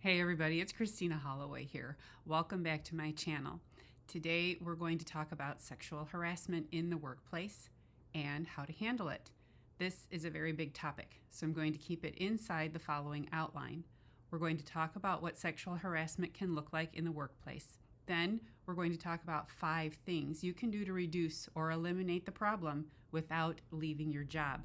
Hey everybody, it's Christina Holloway here. Welcome back to my channel. Today we're going to talk about sexual harassment in the workplace and how to handle it. This is a very big topic, so I'm going to keep it inside the following outline. We're going to talk about what sexual harassment can look like in the workplace. Then we're going to talk about 5 things you can do to reduce or eliminate the problem without leaving your job.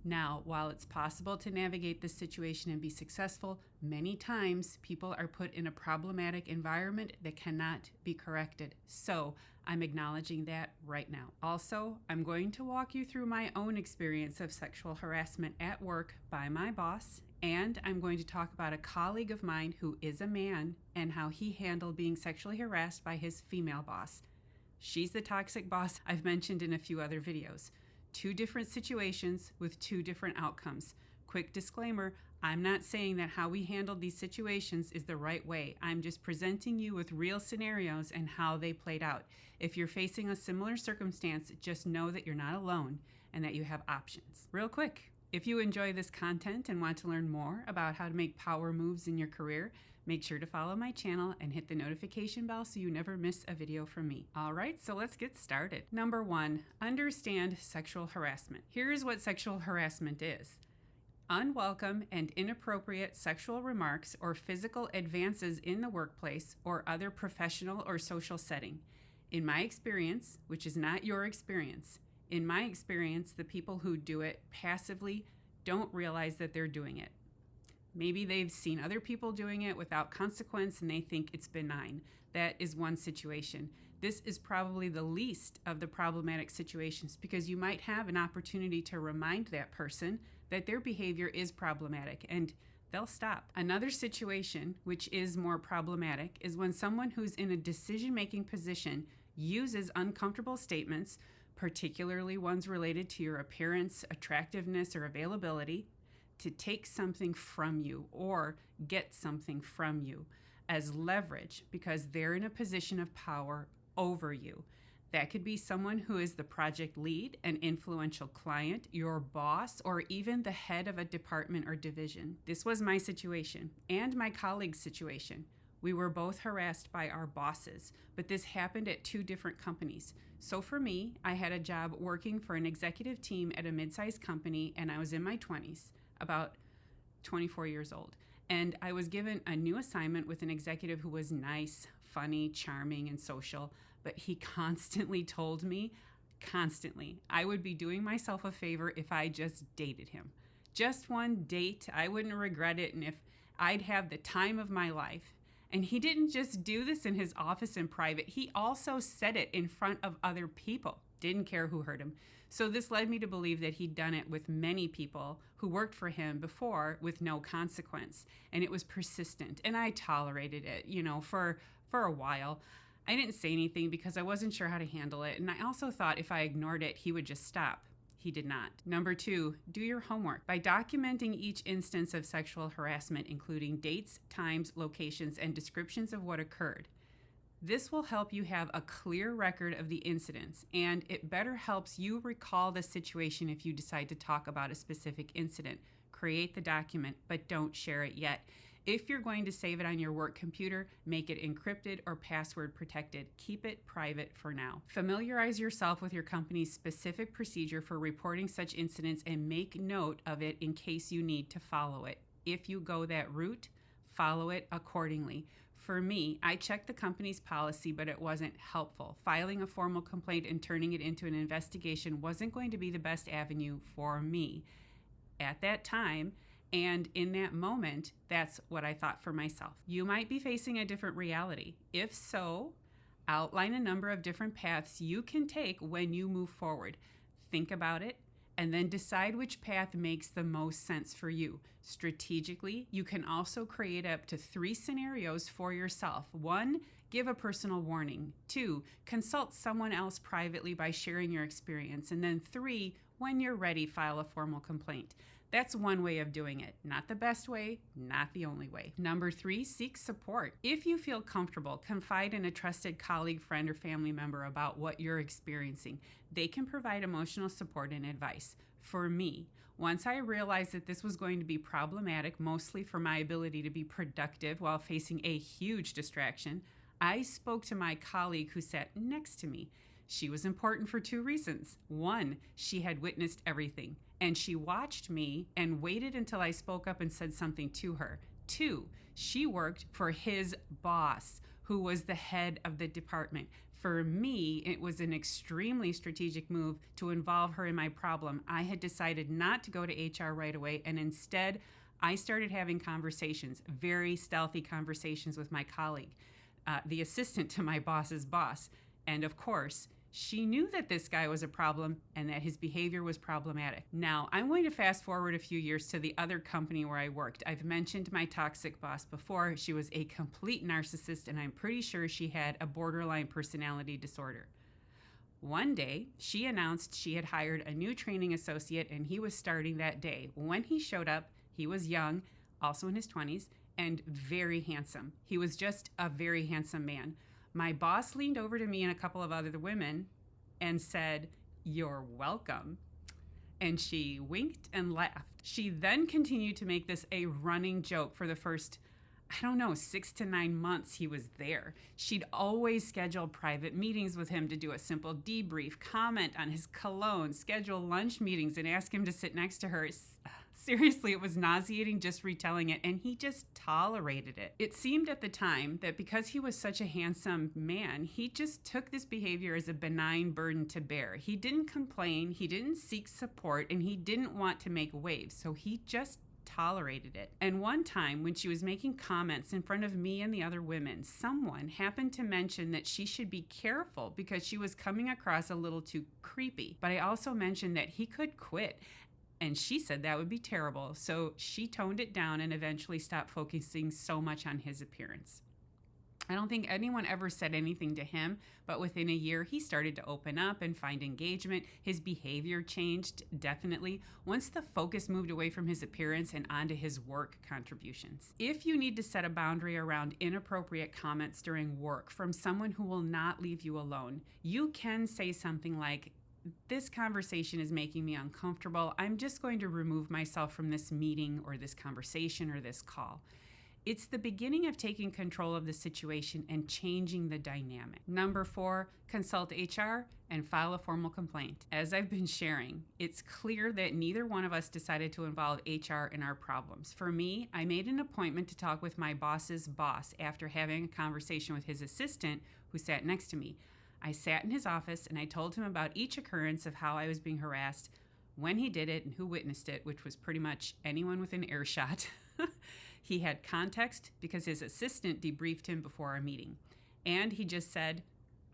Now, while it's possible to navigate this situation and be successful, many times people are put in a problematic environment that cannot be corrected. So I'm acknowledging that right now. Also, I'm going to walk you through my own experience of sexual harassment at work by my boss, and I'm going to talk about a colleague of mine who is a man and how he handled being sexually harassed by his female boss. She's the toxic boss I've mentioned in a few other videos. 2 different situations with 2 different outcomes. Quick disclaimer, I'm not saying that how we handled these situations is the right way. I'm just presenting you with real scenarios and how they played out. If you're facing a similar circumstance, just know that you're not alone and that you have options. Real quick, if you enjoy this content and want to learn more about how to make power moves in your career, make sure to follow my channel and hit the notification bell so you never miss a video from me. All right, so let's get started. Number 1, understand sexual harassment. Here's what sexual harassment is. Unwelcome and inappropriate sexual remarks or physical advances in the workplace or other professional or social setting. In my experience, which is not your experience, in my experience, the people who do it passively don't realize that they're doing it. Maybe they've seen other people doing it without consequence and they think it's benign. That is one situation. This is probably the least of the problematic situations because you might have an opportunity to remind that person that their behavior is problematic and they'll stop. Another situation, which is more problematic, is when someone who's in a decision-making position uses uncomfortable statements, particularly ones related to your appearance, attractiveness, or availability, to take something from you or get something from you as leverage because they're in a position of power over you. That could be someone who is the project lead, an influential client, your boss, or even the head of a department or division. This was my situation and my colleague's situation. We were both harassed by our bosses, but this happened at 2 different companies. So for me, I had a job working for an executive team at a mid-sized company, and I was in my 20s, about 24 years old. And I was given a new assignment with an executive who was nice, funny, charming, and social, but he constantly told me, I would be doing myself a favor if I just dated him. Just one date, I wouldn't regret it, and if I'd have the time of my life. And he didn't just do this in his office in private, he also said it in front of other people. Didn't care who heard him. So this led me to believe that he'd done it with many people who worked for him before with no consequence. And it was persistent. And I tolerated it, for a while. I didn't say anything because I wasn't sure how to handle it. And I also thought if I ignored it, he would just stop. He did not. Number 2, do your homework. By documenting each instance of sexual harassment, including dates, times, locations, and descriptions of what occurred. This will help you have a clear record of the incidents, and it better helps you recall the situation if you decide to talk about a specific incident. Create the document, but don't share it yet. If you're going to save it on your work computer, make it encrypted or password protected. Keep it private for now. Familiarize yourself with your company's specific procedure for reporting such incidents and make note of it in case you need to follow it. If you go that route, follow it accordingly. For me, I checked the company's policy, but it wasn't helpful. Filing a formal complaint and turning it into an investigation wasn't going to be the best avenue for me. At that time, and in that moment, that's what I thought for myself. You might be facing a different reality. If so, outline a number of different paths you can take when you move forward. Think about it, and then decide which path makes the most sense for you. Strategically, you can also create up to 3 scenarios for yourself. 1, give a personal warning. 2, consult someone else privately by sharing your experience. And then 3, when you're ready, file a formal complaint. That's one way of doing it. Not the best way, not the only way. Number 3, seek support. If you feel comfortable, confide in a trusted colleague, friend, or family member about what you're experiencing. They can provide emotional support and advice. For me, Once I realized that this was going to be problematic, mostly for my ability to be productive while facing a huge distraction, I spoke to my colleague who sat next to me. She was important for two reasons. One, she had witnessed everything, and she watched me and waited until I spoke up and said something to her. Two, she worked for his boss, who was the head of the department. For me, it was an extremely strategic move to involve her in my problem. I had decided not to go to HR right away, and instead, I started having conversations, very stealthy conversations with my colleague, the assistant to my boss's boss. And of course, she knew that this guy was a problem and that his behavior was problematic. Now, I'm going to fast forward a few years to the other company where I worked. I've mentioned my toxic boss before. She was a complete narcissist, and I'm pretty sure she had a borderline personality disorder. One day, she announced she had hired a new training associate, and he was starting that day. When he showed up, he was young, also in his 20s, and very handsome. He was just a very handsome man. My boss leaned over to me and a couple of other women and said, "You're welcome." And she winked and laughed. She then continued to make this a running joke for the first, 6 to 9 months he was there. She'd always schedule private meetings with him to do a simple debrief, comment on his cologne, schedule lunch meetings, and ask him to sit next to her. Seriously, it was nauseating just retelling it, and he just tolerated it. It seemed at the time that because he was such a handsome man, he just took this behavior as a benign burden to bear. He didn't complain, he didn't seek support, and he didn't want to make waves, so he just tolerated it. And one time when she was making comments in front of me and the other women, someone happened to mention that she should be careful because she was coming across a little too creepy. But I also mentioned that he could quit, and she said that would be terrible, so she toned it down and eventually stopped focusing so much on his appearance. I don't think anyone ever said anything to him, but within a year, he started to open up and find engagement. His behavior changed, definitely, once the focus moved away from his appearance and onto his work contributions. If you need to set a boundary around inappropriate comments during work from someone who will not leave you alone, you can say something like, "This conversation is making me uncomfortable. I'm just going to remove myself from this meeting or this conversation or this call." It's the beginning of taking control of the situation and changing the dynamic. Number 4, consult HR and file a formal complaint. As I've been sharing, it's clear that neither one of us decided to involve HR in our problems. For me, I made an appointment to talk with my boss's boss after having a conversation with his assistant who sat next to me. I sat in his office and I told him about each occurrence of how I was being harassed, when he did it, and who witnessed it, which was pretty much anyone within earshot. He had context because his assistant debriefed him before our meeting. And he just said,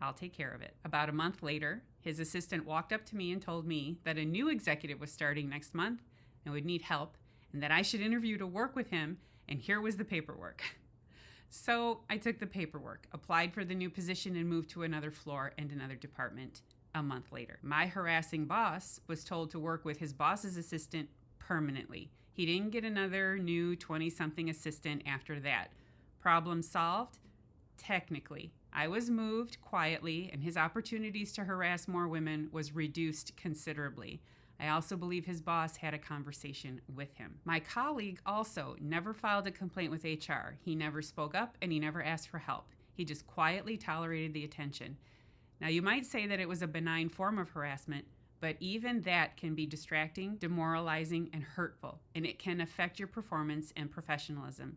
"I'll take care of it." About a month later, his assistant walked up to me and told me that a new executive was starting next month and would need help, and that I should interview to work with him, and here was the paperwork. So I took the paperwork, applied for the new position, and moved to another floor and another department a month later. My harassing boss was told to work with his boss's assistant permanently. He didn't get another new 20-something assistant after that. Problem solved? Technically. I was moved quietly, and his opportunities to harass more women was reduced considerably. I also believe his boss had a conversation with him. My colleague also never filed a complaint with HR. He never spoke up, and he never asked for help. He just quietly tolerated the attention. Now, you might say that it was a benign form of harassment, but even that can be distracting, demoralizing, and hurtful, and it can affect your performance and professionalism.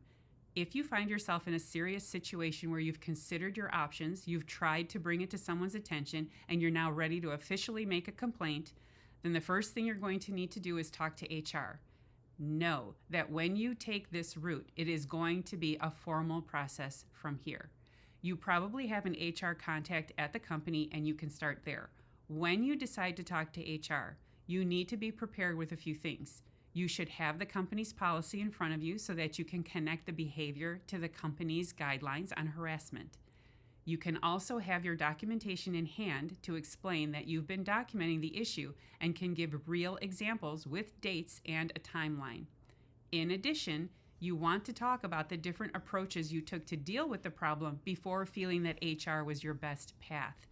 If you find yourself in a serious situation where you've considered your options, you've tried to bring it to someone's attention, and you're now ready to officially make a complaint, then the first thing you're going to need to do is talk to HR. Know that when you take this route, it is going to be a formal process from here. You probably have an HR contact at the company, and you can start there. When you decide to talk to HR, you need to be prepared with a few things. You should have the company's policy in front of you so that you can connect the behavior to the company's guidelines on harassment. You can also have your documentation in hand to explain that you've been documenting the issue and can give real examples with dates and a timeline. In addition, you want to talk about the different approaches you took to deal with the problem before feeling that HR was your best path.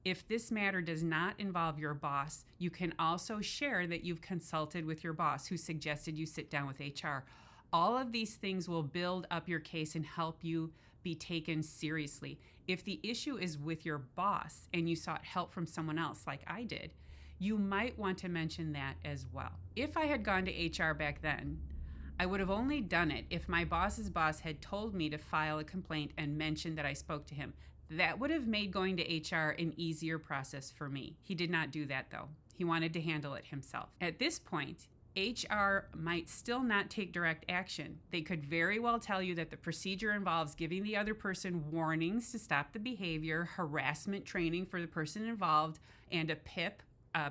If this matter does not involve your boss, you can also share that you've consulted with your boss who suggested you sit down with HR. All of these things will build up your case and help you be taken seriously. If the issue is with your boss and you sought help from someone else, like I did, you might want to mention that as well. If I had gone to HR back then, I would have only done it if my boss's boss had told me to file a complaint and mention that I spoke to him. That would have made going to HR an easier process for me. He did not do that, though. He wanted to handle it himself. At this point, HR might still not take direct action. They could very well tell you that the procedure involves giving the other person warnings to stop the behavior, harassment training for the person involved, and a PIP,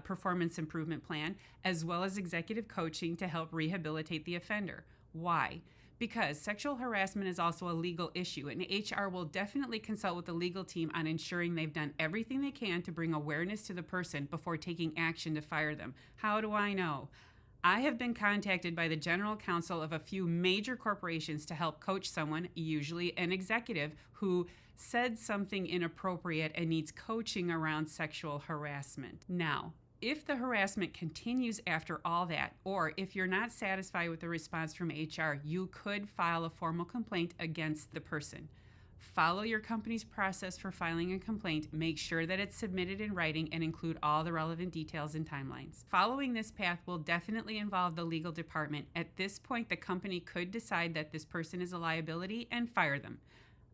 performance improvement plan, as well as executive coaching to help rehabilitate the offender. Why? Because sexual harassment is also a legal issue, and HR will definitely consult with the legal team on ensuring they've done everything they can to bring awareness to the person before taking action to fire them. How do I know? I have been contacted by the general counsel of a few major corporations to help coach someone, usually an executive, who said something inappropriate and needs coaching around sexual harassment. Now, if the harassment continues after all that, or if you're not satisfied with the response from HR, you could file a formal complaint against the person. Follow your company's process for filing a complaint. Make sure that it's submitted in writing and include all the relevant details and timelines. Following this path will definitely involve the legal department. At this point, the company could decide that this person is a liability and fire them.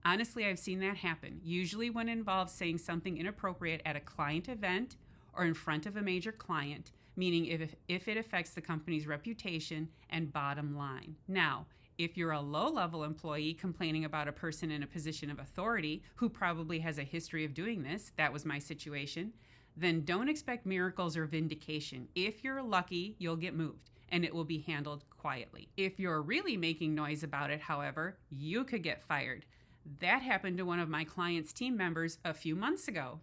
Honestly, I've seen that happen, usually when it involves saying something inappropriate at a client event or in front of a major client, meaning if it affects the company's reputation and bottom line. Now, if you're a low-level employee complaining about a person in a position of authority who probably has a history of doing this, that was my situation, then don't expect miracles or vindication. If you're lucky, you'll get moved, and it will be handled quietly. If you're really making noise about it, however, you could get fired. That happened to one of my client's team members a few months ago.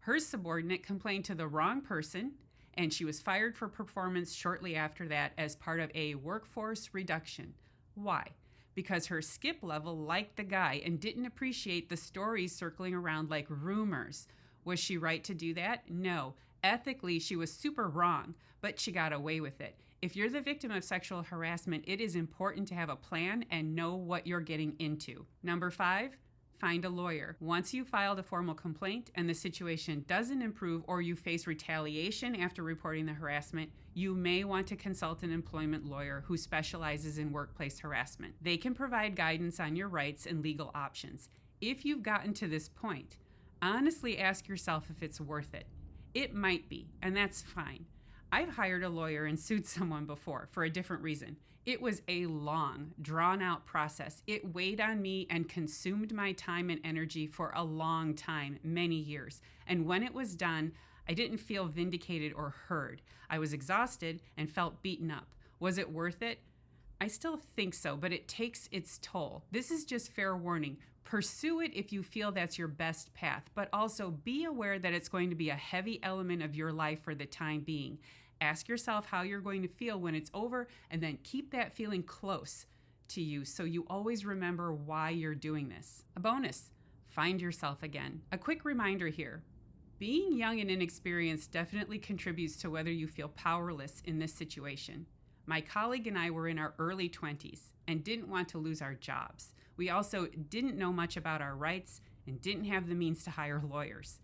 Her subordinate complained to the wrong person, and she was fired for performance shortly after that as part of a workforce reduction. Why? Because her skip level liked the guy and didn't appreciate the stories circling around like rumors. Was she right to do that? No. Ethically, she was super wrong, but she got away with it. If you're the victim of sexual harassment, it is important to have a plan and know what you're getting into. Number 5, find a lawyer. Once you've filed a formal complaint and the situation doesn't improve or you face retaliation after reporting the harassment, you may want to consult an employment lawyer who specializes in workplace harassment. They can provide guidance on your rights and legal options. If you've gotten to this point, honestly ask yourself if it's worth it. It might be, and that's fine. I've hired a lawyer and sued someone before for a different reason. It was a long, drawn-out process. It weighed on me and consumed my time and energy for a long time, many years. And when it was done, I didn't feel vindicated or heard. I was exhausted and felt beaten up. Was it worth it? I still think so, but it takes its toll. This is just fair warning. Pursue it if you feel that's your best path, but also be aware that it's going to be a heavy element of your life for the time being. Ask yourself how you're going to feel when it's over, and then keep that feeling close to you so you always remember why you're doing this. A bonus, find yourself again. A quick reminder here. Being young and inexperienced definitely contributes to whether you feel powerless in this situation. My colleague and I were in our early 20s and didn't want to lose our jobs. We also didn't know much about our rights and didn't have the means to hire lawyers.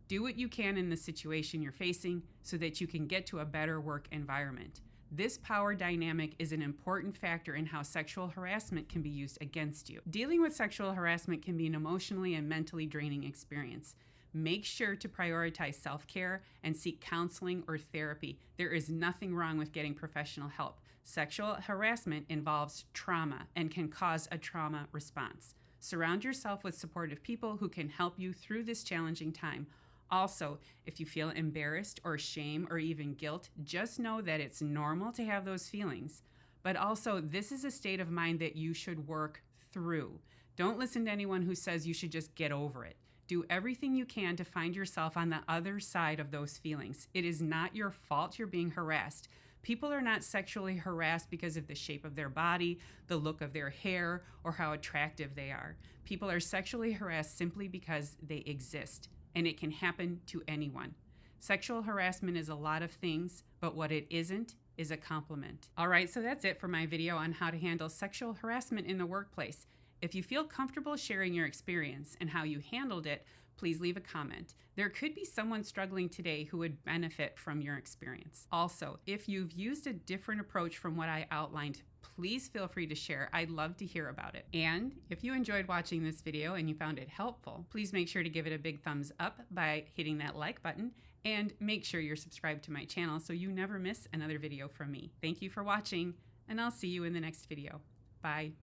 Do what you can in the situation you're facing so that you can get to a better work environment. This power dynamic is an important factor in how sexual harassment can be used against you. Dealing with sexual harassment can be an emotionally and mentally draining experience. Make sure to prioritize self-care and seek counseling or therapy. There is nothing wrong with getting professional help. Sexual harassment involves trauma and can cause a trauma response. Surround yourself with supportive people who can help you through this challenging time. Also, if you feel embarrassed or shame or even guilt, just know that it's normal to have those feelings. But also, this is a state of mind that you should work through. Don't listen to anyone who says you should just get over it. Do everything you can to find yourself on the other side of those feelings. It is not your fault you're being harassed. People are not sexually harassed because of the shape of their body, the look of their hair, or how attractive they are. People are sexually harassed simply because they exist. and it can happen to anyone. Sexual harassment is a lot of things, but what it isn't is a compliment. All right, so that's it for my video on how to handle sexual harassment in the workplace. If you feel comfortable sharing your experience and how you handled it, please leave a comment. There could be someone struggling today who would benefit from your experience. Also, if you've used a different approach from what I outlined, please feel free to share. I'd love to hear about it. And if you enjoyed watching this video and you found it helpful, please make sure to give it a big thumbs up by hitting that like button, and make sure you're subscribed to my channel so you never miss another video from me. Thank you for watching, and I'll see you in the next video. Bye.